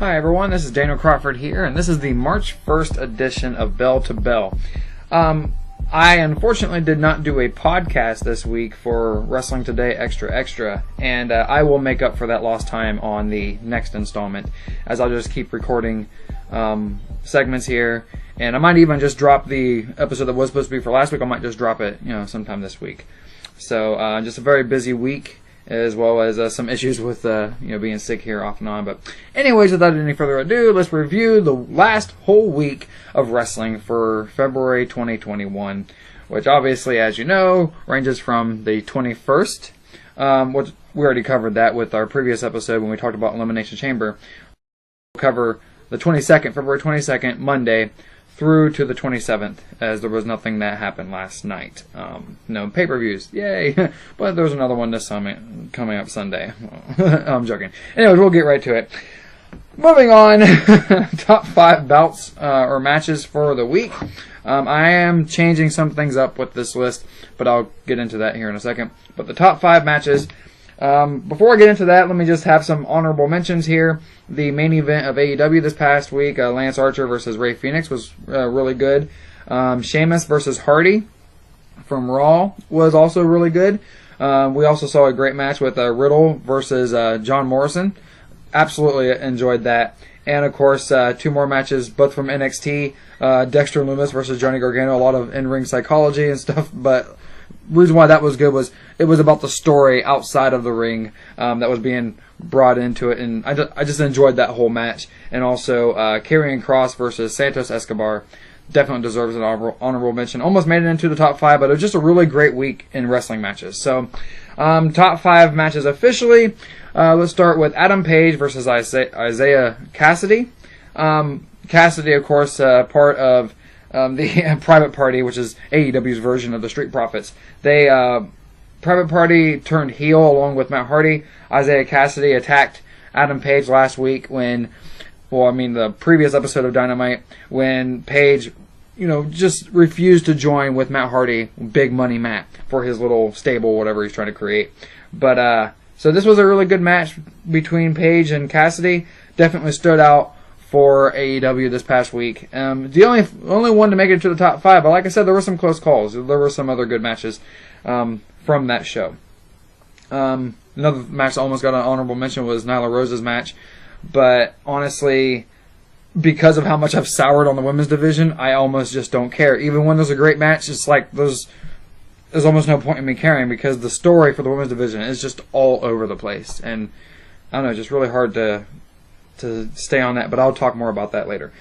Hi everyone, this is Daniel Crawford here, and this is the March 1st edition of Bell to Bell. I unfortunately did not do a podcast this week for Wrestling Today Extra Extra, and I will make up for that lost time on the next installment, as I'll just keep recording segments here, and I might even just drop the episode that was supposed to be for last week. I might just drop it, sometime this week. So just a very busy week, as well as some issues with being sick here off and on. But anyways, without any further ado, let's review the last whole week of wrestling for February 2021, which obviously, as you know, ranges from the 21st, which we already covered that with our previous episode when we talked about Elimination Chamber. We'll cover the 22nd, February 22nd, Monday, through to the 27th, as there was nothing that happened last night. No pay-per-views, yay! But there's another one this coming up Sunday. I'm joking. Anyways, we'll get right to it. Moving on, top 5 bouts or matches for the week. I am changing some things up with this list, but I'll get into that here in a second. But the top 5 matches. Before I get into that, let me just have some honorable mentions here. The main event of AEW this past week, Lance Archer versus Rey Fenix, was really good. Sheamus versus Hardy from Raw was also really good. We also saw a great match with Riddle versus John Morrison. Absolutely enjoyed that. And of course, 2 more matches, both from NXT. Dexter Loomis versus Johnny Gargano. A lot of in-ring psychology and stuff, but reason why that was good was it was about the story outside of the ring that was being brought into it, and I just enjoyed that whole match. And also Karrion Kross versus Santos Escobar definitely deserves an honorable mention. Almost made it into the top 5, but it was just a really great week in wrestling matches. So top 5 matches officially. Let's start with Adam Page versus Isaiah Cassidy. Cassidy, of course, part of the Private Party, which is AEW's version of the Street Profits. They Private Party turned heel along with Matt Hardy. Isaiah Cassidy attacked Adam Page last week the previous episode of Dynamite, when Page, just refused to join with Matt Hardy, Big Money Matt, for his little stable, whatever he's trying to create. But so this was a really good match between Page and Cassidy. Definitely stood out for AEW this past week. The only one to make it to the top 5, but like I said, there were some close calls. There were some other good matches from that show. Another match that almost got an honorable mention was Nyla Rose's match, but honestly, because of how much I've soured on the women's division, I almost just don't care. Even when there's a great match, it's like there's almost no point in me caring, because the story for the women's division is just all over the place, and I don't know, just really hard to stay on that, but I'll talk more about that later.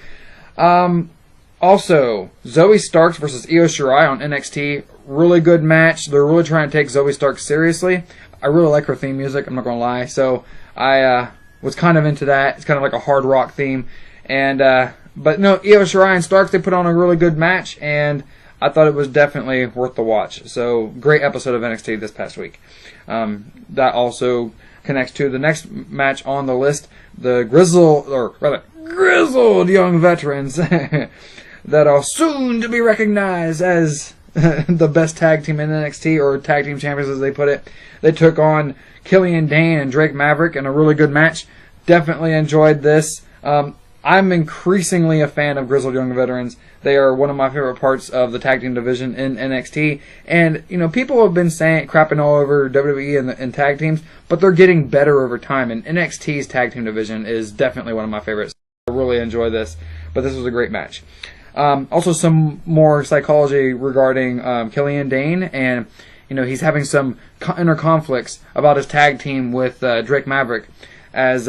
Also, Zoe Starks versus Io Shirai on NXT. Really good match. They're really trying to take Zoe Starks seriously. I really like her theme music, I'm not going to lie. So I was kind of into that. It's kind of like a hard rock theme. But no, Io Shirai and Starks, they put on a really good match, and I thought it was definitely worth the watch. So great episode of NXT this past week. That also connects to the next match on the list, the grizzled young veterans that are soon to be recognized as the best tag team in NXT, or tag team champions as they put it. They took on Killian Dane and Drake Maverick in a really good match. Definitely enjoyed this. I'm increasingly a fan of grizzled young veterans. They are one of my favorite parts of the tag team division in NXT. And, people have been crapping all over WWE and tag teams, but they're getting better over time. And NXT's tag team division is definitely one of my favorites. I really enjoy this, but this was a great match. Also, some more psychology regarding Killian Dane, and he's having some inner conflicts about his tag team with Drake Maverick, as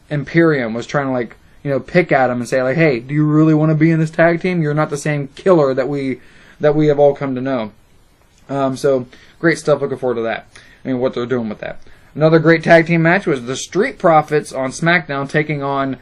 Imperium was trying to pick at him and say hey, do you really want to be in this tag team? You're not the same killer that we have all come to know. So great stuff. Looking forward to that. What they're doing with that. Another great tag team match was the Street Profits on Smackdown taking on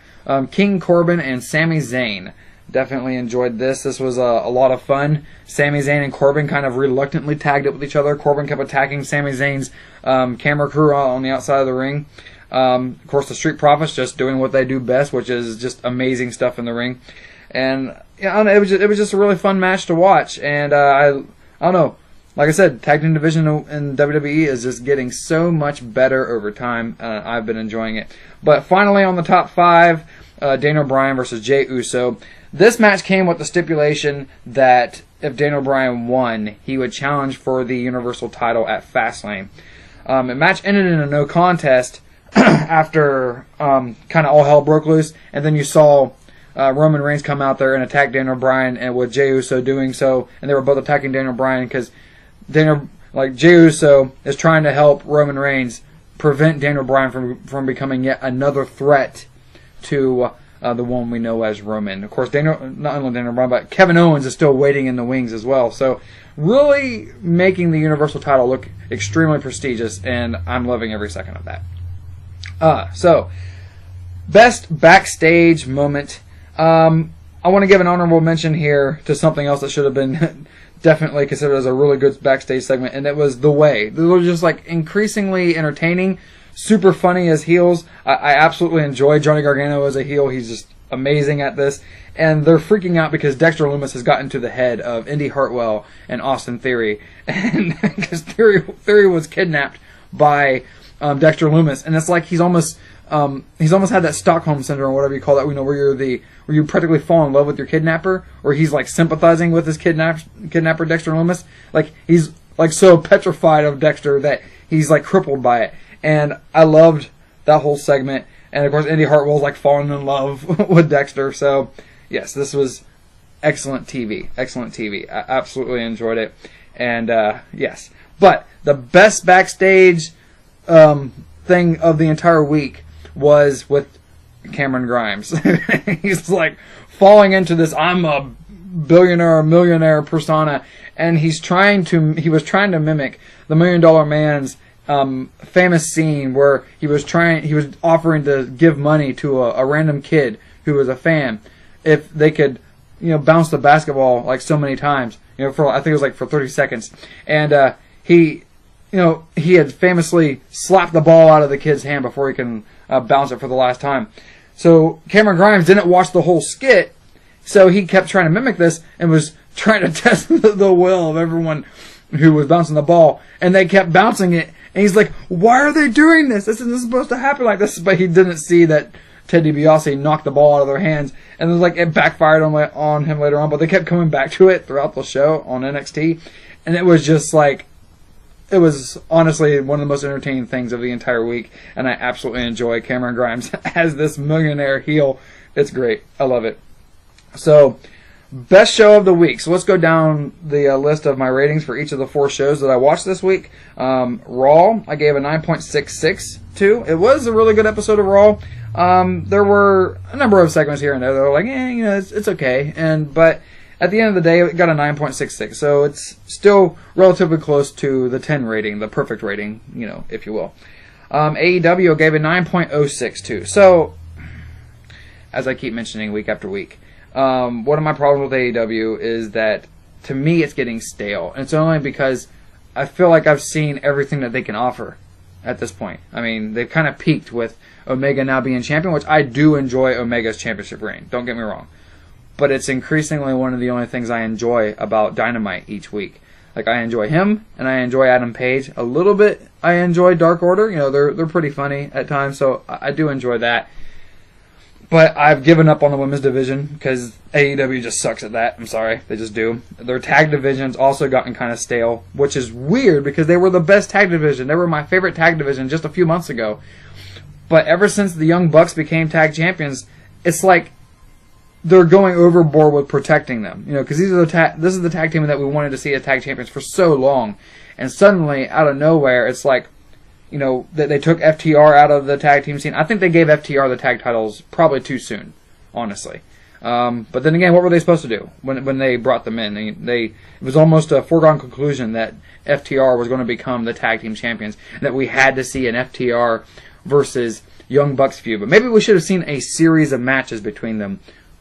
King Corbin and Sami Zayn. Definitely enjoyed this. This was a lot of fun. Sami Zayn and Corbin kind of reluctantly tagged it with each other. Corbin kept attacking Sami Zayn's camera crew on the outside of the ring. Of course, the Street Profits just doing what they do best, which is just amazing stuff in the ring. And it was just a really fun match to watch. And I don't know. like I said, tag team division in WWE is just getting so much better over time. I've been enjoying it. But finally, on the top 5, Daniel Bryan versus Jay Uso. This match came with the stipulation that if Daniel Bryan won, he would challenge for the Universal title at Fastlane. The match ended in a no contest after kind of all hell broke loose, and then you saw Roman Reigns come out there and attack Daniel Bryan, and with Jey Uso doing so, and they were both attacking Daniel Bryan because Jey Uso is trying to help Roman Reigns prevent Daniel Bryan from becoming yet another threat to the one we know as Roman. Of course, not only Daniel Bryan, but Kevin Owens is still waiting in the wings as well. So really making the Universal title look extremely prestigious, and I'm loving every second of that. So, best backstage moment. I want to give an honorable mention here to something else that should have been definitely considered as a really good backstage segment, and it was The Way. They were just like increasingly entertaining, super funny as heels. I absolutely enjoy Johnny Gargano as a heel. He's just amazing at this. And they're freaking out because Dexter Loomis has gotten to the head of Indy Hartwell and Austin Theory. And because Theory was kidnapped by Dexter Loomis. And it's like he's almost had that Stockholm syndrome, or whatever you call that, where you practically fall in love with your kidnapper, or he's like sympathizing with his kidnapper Dexter Loomis. Like he's like so petrified of Dexter that he's like crippled by it. And I loved that whole segment. And of course, Indy Hartwell's like falling in love with Dexter. So yes, this was excellent TV. Excellent TV. I absolutely enjoyed it. And yes, but the best backstage thing of the entire week was with Cameron Grimes. He's like falling into this I'm a billionaire or millionaire persona, and he was trying to mimic the $1 Million Man's famous scene where he was offering to give money to a random kid who was a fan if they could bounce the basketball like so many times, for I think it was like for 30 seconds, and he had famously slapped the ball out of the kid's hand before he can bounce it for the last time. So Cameron Grimes didn't watch the whole skit, so he kept trying to mimic this and was trying to test the will of everyone who was bouncing the ball, and they kept bouncing it, and he's like, why are they doing this? This isn't supposed to happen like this. But he didn't see that Ted DiBiase knocked the ball out of their hands, and then it backfired on him later on, but they kept coming back to it throughout the show on NXT, and it was just like, it was honestly one of the most entertaining things of the entire week, and I absolutely enjoy Cameron Grimes as this millionaire heel. It's great. I love it. So, best show of the week. So let's go down the list of my ratings for each of the 4 shows that I watched this week. Raw, I gave a 9.66 to. It was a really good episode of Raw. There were a number of segments here and there that were like, it's okay. But at the end of the day, it got a 9.66. So it's still relatively close to the 10 rating, the perfect rating, if you will. AEW gave a 9.06 to. So, as I keep mentioning week after week, one of my problems with AEW is that, to me, it's getting stale. And it's only because I feel like I've seen everything that they can offer at this point. I mean, they've kind of peaked with Omega now being champion, which I do enjoy Omega's championship reign. Don't get me wrong. But it's increasingly one of the only things I enjoy about Dynamite each week. Like, I enjoy him, and I enjoy Adam Page. A little bit, I enjoy Dark Order. They're pretty funny at times, so I do enjoy that. But I've given up on the women's division because AEW just sucks at that. I'm sorry. They just do. Their tag division's also gotten kind of stale, which is weird because they were the best tag division. They were my favorite tag division just a few months ago. But ever since the Young Bucks became tag champions, it's like they're going overboard with protecting them. Because this is the tag team that we wanted to see as tag champions for so long. And suddenly, out of nowhere, it's like, that they took FTR out of the tag team scene. I think they gave FTR the tag titles probably too soon, honestly. But then again, what were they supposed to do when they brought them in? It was almost a foregone conclusion that FTR was going to become the tag team champions, and that we had to see an FTR versus Young Bucks feud. But maybe we should have seen a series of matches between them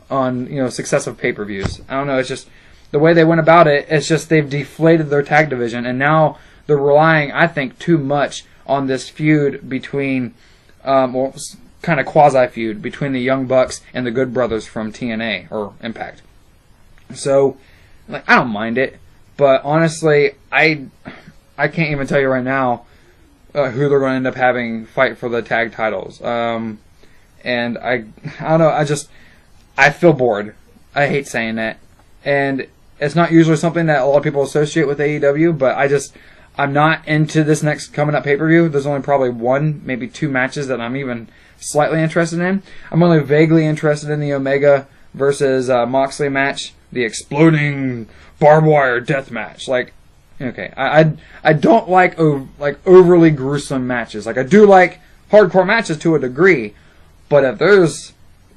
on successive pay-per-views. I don't know. It's just the way they went about it. It's just they've deflated their tag division, and now they're relying, I think, too much on this feud between, kind of quasi-feud between the Young Bucks and the Good Brothers from TNA, or Impact. So, I don't mind it, But honestly, I can't even tell you right now who they're going to end up having fight for the tag titles. And I don't know. I feel bored. I hate saying that. And it's not usually something that a lot of people associate with AEW, but I'm not into this next coming up pay-per-view. There's only probably one, maybe two matches that I'm even slightly interested in. I'm only vaguely interested in the Omega versus Moxley match, the exploding barbed wire death match. Like, okay, I don't like overly gruesome matches. Like, I do like hardcore matches to a degree, but if there's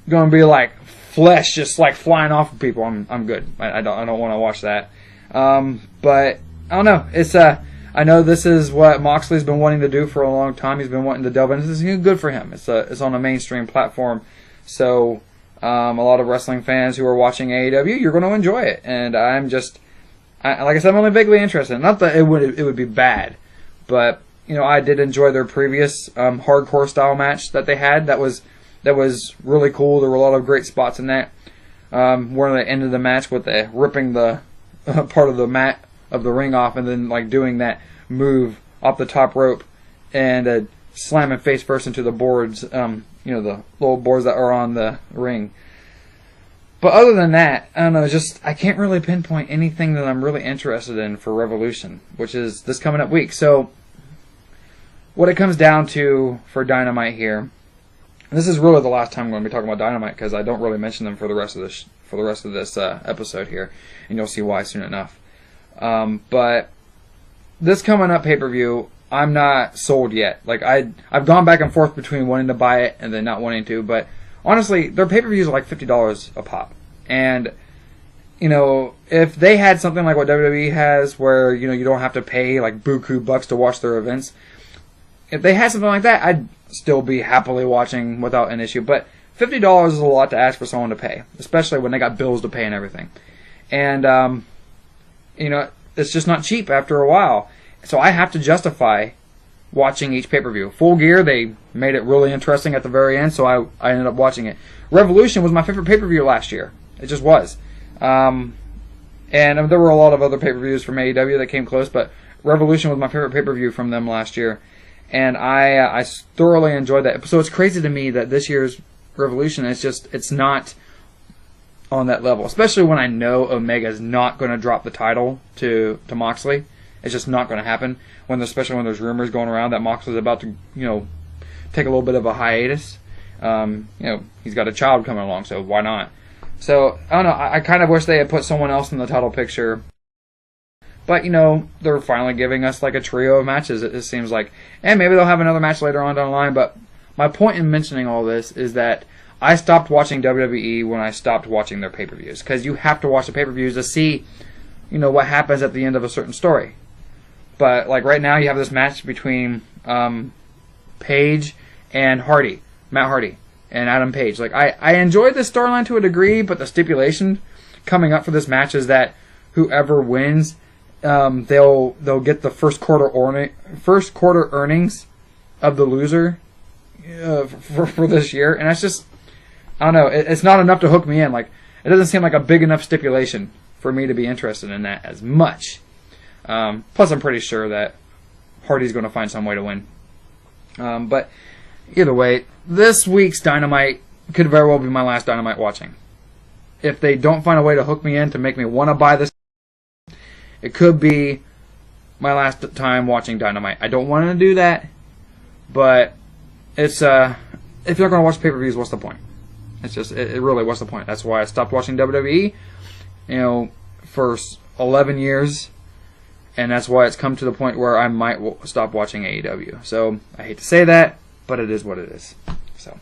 going to be like flesh just like flying off of people, I'm good. I don't want to watch that. But I don't know. It's I know this is what Moxley's been wanting to do for a long time. He's been wanting to delve into this. It's good for him. It's on a mainstream platform, so a lot of wrestling fans who are watching AEW, you're going to enjoy it. And like I said, I'm only vaguely interested. Not that it would be bad, but I did enjoy their previous hardcore style match that they had. That was really cool. There were a lot of great spots in that. Where they ended the match with ripping the part of the mat of the ring off, and then like doing that move off the top rope and slamming face first into the boards. The little boards that are on the ring. But other than that, I don't know. I can't really pinpoint anything that I'm really interested in for Revolution, which is this coming up week. So what it comes down to for Dynamite here. This is really the last time I'm going to be talking about Dynamite because I don't really mention them for the rest of this episode here, and you'll see why soon enough. But this coming up pay-per-view, I'm not sold yet. Like I've gone back and forth between wanting to buy it and then not wanting to. But honestly, their pay-per-views are like $50 a pop, and if they had something like what WWE has, where you don't have to pay like buku bucks to watch their events. If they had something like that, I'd still be happily watching without an issue. But $50 is a lot to ask for someone to pay, especially when they got bills to pay and everything. And, it's just not cheap after a while. So I have to justify watching each pay-per-view. Full Gear, they made it really interesting at the very end, so I ended up watching it. Revolution was my favorite pay-per-view last year. It just was. And there were a lot of other pay-per-views from AEW that came close, but Revolution was my favorite pay-per-view from them last year. And I thoroughly enjoyed that. So it's crazy to me that this year's Revolution it's not on that level. Especially when I know Omega's not going to drop the title to Moxley. It's just not going to happen. Especially when there's rumors going around that Moxley's about to take a little bit of a hiatus. He's got a child coming along, so why not? So I don't know. I kind of wish they had put someone else in the title picture. But, they're finally giving us like a trio of matches, it seems like. And maybe they'll have another match later on down the line. But my point in mentioning all this is that I stopped watching WWE when I stopped watching their pay-per-views. Because you have to watch the pay-per-views to see, what happens at the end of a certain story. But, like, right now you have this match between Page and Matt Hardy, and Adam Page. Like, I enjoyed this storyline to a degree, but the stipulation coming up for this match is that whoever wins... they'll get the first quarter earnings of the loser for this year, and that's just I don't know. It's not enough to hook me in. Like it doesn't seem like a big enough stipulation for me to be interested in that as much. Plus, I'm pretty sure that Hardy's going to find some way to win. But either way, this week's Dynamite could very well be my last Dynamite watching. If they don't find a way to hook me in to make me want to buy this. It could be my last time watching Dynamite. I don't want to do that, but it's if you're going to watch pay-per-views, what's the point? It's just it really what's the point? That's why I stopped watching WWE, for 11 years, and that's why it's come to the point where I might stop watching AEW. So I hate to say that, but it is what it is. So.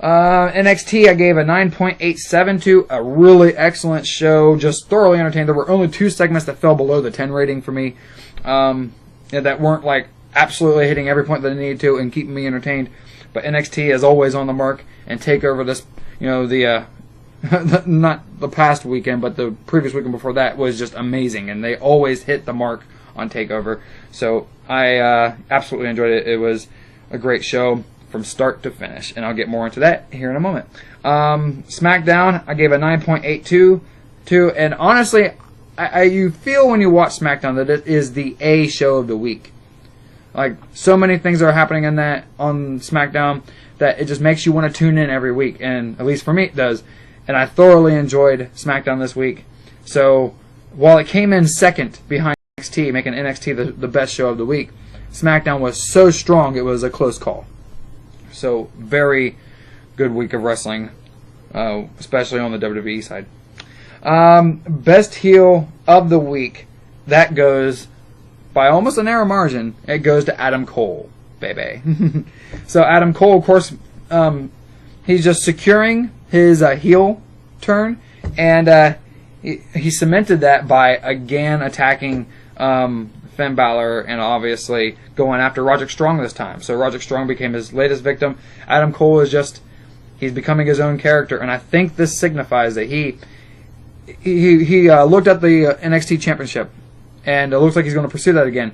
NXT I gave a 9.87 to, a really excellent show, just thoroughly entertained. There were only 2 segments that fell below the 10 rating for me, that weren't like absolutely hitting every point that they needed to and keeping me entertained. But NXT is always on the mark, and TakeOver this, not the past weekend, but the previous weekend before that was just amazing, and they always hit the mark on TakeOver. So I absolutely enjoyed it. It was a great show. From start to finish, and I'll get more into that here in a moment. Smackdown, I gave a 9.82 to, and honestly, you feel when you watch SmackDown that it is the A show of the week. Like, so many things are happening on SmackDown that it just makes you want to tune in every week, and at least for me it does. And I thoroughly enjoyed SmackDown this week. So while it came in second behind NXT, making NXT the best show of the week, SmackDown was so strong it was a close call. So very good week of wrestling, especially on the WWE side. Best heel of the week, that goes by almost a narrow margin. It goes to Adam Cole, baby. So Adam Cole, of course, he's just securing his heel turn, and he cemented that by again attacking Finn Balor and obviously going after Roderick Strong this time. So Roderick Strong became his latest victim. Adam Cole is he's becoming his own character, and I think this signifies that he looked at the NXT Championship, and it looks like he's going to pursue that again.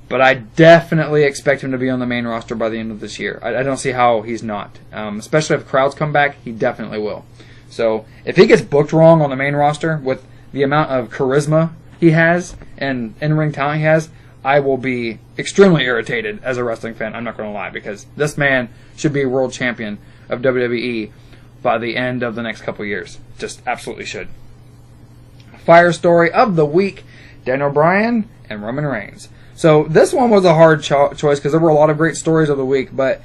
But I definitely expect him to be on the main roster by the end of this year. I don't see how he's not. Especially if crowds come back, he definitely will. So if he gets booked wrong on the main roster with the amount of charisma he has and in-ring talent he has, I will be extremely irritated as a wrestling fan. I'm not going to lie, because this man should be world champion of WWE by the end of the next couple years. Just absolutely should. Fire story of the week, Daniel Bryan and Roman Reigns. So this one was a hard choice because there were a lot of great stories of the week, but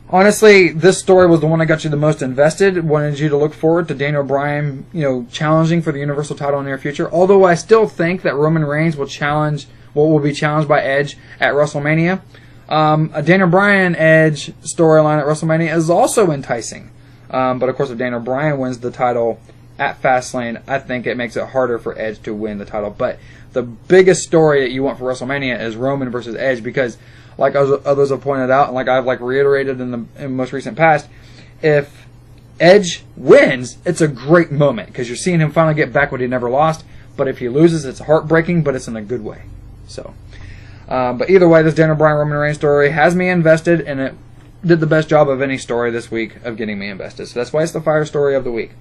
honestly, this story was the one that got you the most invested. Wanted you to look forward to Daniel Bryan, challenging for the Universal title in the near future. Although I still think that Roman Reigns will be challenged by Edge at WrestleMania. A Daniel Bryan Edge storyline at WrestleMania is also enticing. But of course, if Daniel Bryan wins the title at Fastlane, I think it makes it harder for Edge to win the title. But the biggest story that you want for WrestleMania is Roman versus Edge, because like others have pointed out, and like I've reiterated in the most recent past, if Edge wins, it's a great moment because you're seeing him finally get back what he never lost. But if he loses, it's heartbreaking, but it's in a good way. So, but either way, this Daniel Bryan Roman Reigns story has me invested, and it did the best job of any story this week of getting me invested. So that's why it's the fire story of the week.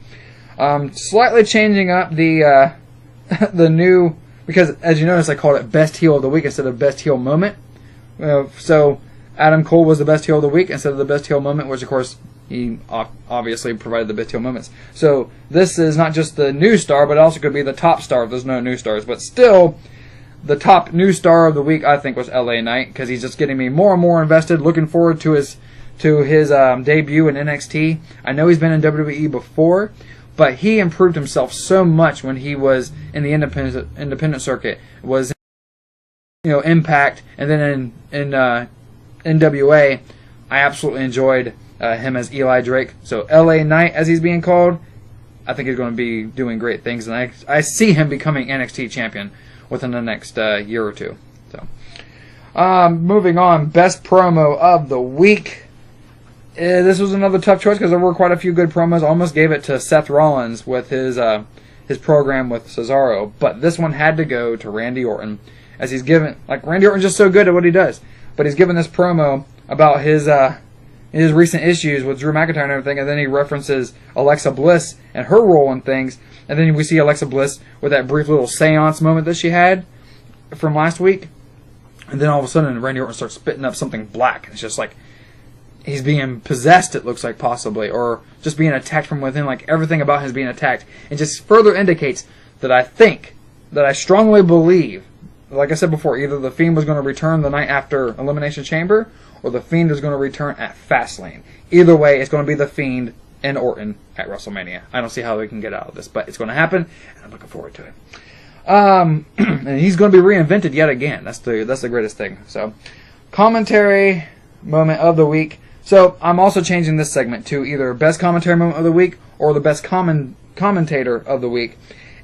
Slightly changing up the new, because as you notice, I called it best heel of the week instead of best heel moment. So Adam Cole was the best heel of the week instead of the best heel moment, which of course he obviously provided the best heel moments. So this is not just the new star, but it also could be the top star if there's no new stars. But still, the top new star of the week I think was LA Knight, because he's just getting me more and more invested. Looking forward to his debut in NXT. I know he's been in WWE before, but he improved himself so much when he was in the independent circuit. Was Impact, and then in NWA, I absolutely enjoyed him as Eli Drake. So LA Knight, as he's being called, I think he's going to be doing great things, and I see him becoming NXT champion within the next year or two. So, moving on, best promo of the week. This was another tough choice because there were quite a few good promos. I almost gave it to Seth Rollins with his program with Cesaro, but this one had to go to Randy Orton, as he's given, Randy Orton's just so good at what he does, but he's given this promo about his recent issues with Drew McIntyre and everything, and then he references Alexa Bliss and her role in things, and then we see Alexa Bliss with that brief little seance moment that she had from last week, and then all of a sudden Randy Orton starts spitting up something black, and it's just like he's being possessed, it looks like, possibly, or just being attacked from within, everything about him is being attacked. It just further indicates that I strongly believe, like I said before, either The Fiend was going to return the night after Elimination Chamber, or The Fiend is going to return at Fastlane. Either way, it's going to be The Fiend and Orton at WrestleMania. I don't see how they can get out of this, but it's going to happen, and I'm looking forward to it. And he's going to be reinvented yet again. That's the greatest thing. So, commentary moment of the week. So, I'm also changing this segment to either best commentary moment of the week or the best commentator of the week.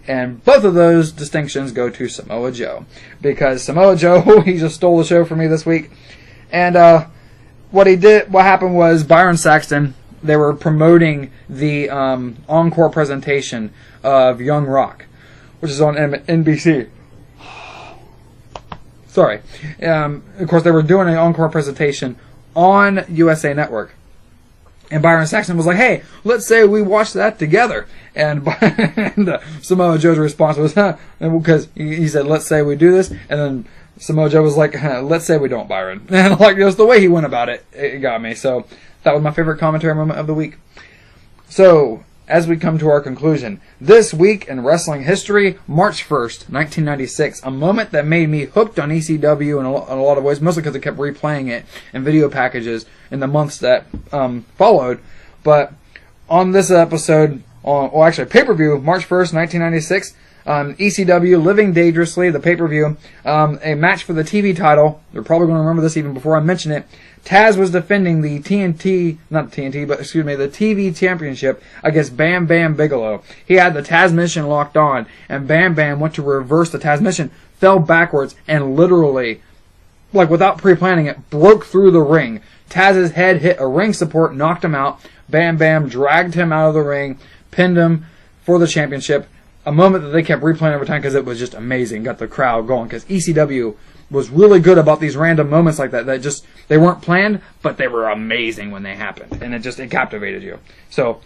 And both of those distinctions go to Samoa Joe. Because Samoa Joe, he just stole the show for me this week. And what happened was Byron Saxton, they were promoting the encore presentation of Young Rock, which is on NBC. Sorry. Of course, they were doing an encore presentation on USA Network. And Byron Saxton was like, hey, let's say we watch that together. And, Samoa Joe's response was, because he said, let's say we do this. And then Samoa Joe was like, let's say we don't, Byron. And like, just the way he went about it, it got me. So that was my favorite commentary moment of the week. So, as we come to our conclusion, this week in wrestling history, March 1st, 1996, a moment that made me hooked on ECW in a lot of ways, mostly because I kept replaying it in video packages in the months that followed. But on this episode, pay-per-view, March 1st, 1996, ECW, Living Dangerously, the pay-per-view, a match for the TV title. They're probably going to remember this even before I mention it. Taz was defending the the TV championship against Bam Bam Bigelow. He had the Taz mission locked on, and Bam Bam went to reverse the Taz mission, fell backwards, and literally, like without pre-planning it, broke through the ring. Taz's head hit a ring support, knocked him out. Bam Bam dragged him out of the ring, pinned him for the championship. A moment that they kept replaying over time because it was just amazing. Got the crowd going because ECW was really good about these random moments like that. They weren't planned, but they were amazing when they happened. And it captivated you. So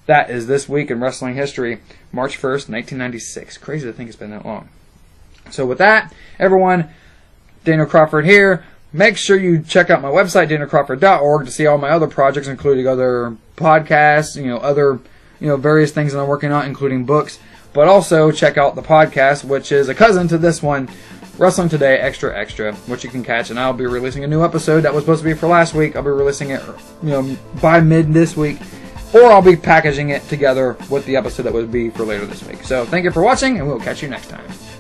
that is this week in wrestling history, March 1st, 1996. Crazy to think it's been that long. So with that, everyone, Daniel Crawford here. Make sure you check out my website, danielcrawford.org, to see all my other projects, including other podcasts, various things that I'm working on, including books. But also check out the podcast, which is a cousin to this one, Wrestling Today Extra Extra, which you can catch. And I'll be releasing a new episode that was supposed to be for last week. I'll be releasing it, by mid this week. Or I'll be packaging it together with the episode that would be for later this week. So thank you for watching, and we'll catch you next time.